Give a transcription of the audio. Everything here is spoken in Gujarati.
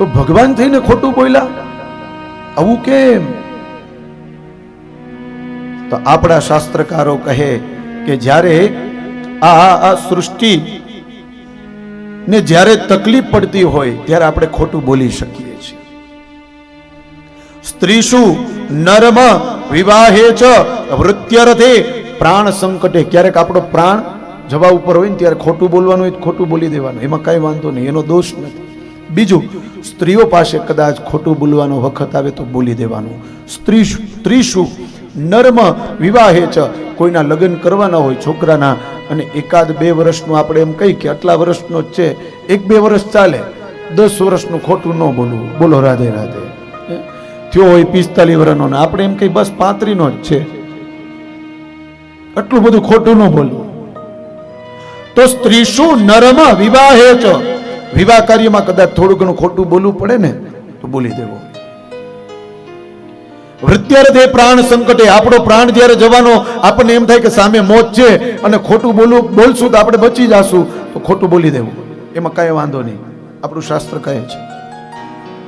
તો ભગવાન થઈને ખોટું બોલ્યા, આવું કેમ? તો આપણા શાસ્ત્રકારો કહે કે જ્યારે આ સૃષ્ટિ ને જ્યારે તકલીફ પડતી હોય ત્યારે આપણે ખોટું બોલી શકીએ છીએ. સ્ત્રીષુ નરમ વિવાહે ચ વૃત્યર્થે પ્રાણ સંકટે, ક્યારેક આપણો પ્રાણ જવા ઉપર હોય ને ત્યારે ખોટું બોલવાનું હોય, ખોટું બોલી દેવાનું, એમાં કઈ વાંધો નહીં, એનો દોષ નથી. બીજું, સ્ત્રીઓ પાસે કદાચ ખોટું બોલવાનો વખત આવે તો બોલી દેવાનું. સ્ત્રીષુ નર્મ વિવાહે ચ, કોઈના લગ્ન કરવાના હોય છોકરાના, અને એકાદ 2 વર્ષનું આપણે એમ કહી કે આટલા વર્ષનો જ છે, 1-2 વર્ષ ચાલે, 10 વર્ષનું ખોટું ન બોલવું. બોલો રાધે રાધે. થયો હોય 45 વર્ષનો ને આપણે એમ કહી બસ 35 નો જ છે, આટલું બધું ખોટું ન બોલવું. તો સ્ત્રીષુ નરમ વિવાહે ચ, વિવાહ કાર્યમાં કદાચ થોડું ઘણું ખોટું બોલવું પડે ને તો બોલી દેવો. વૃત્યર્થે પ્રાણ સંકટે, આપણો પ્રાણ જ્યારે જવાનો આપણને એમ થાય કે સામે મોત છે અને ખોટું બોલશું તો આપણે બચી જશું, તો ખોટું બોલી દેવું, એમાં કઈ વાંધો નહીં, આપણું શાસ્ત્ર કહે છે.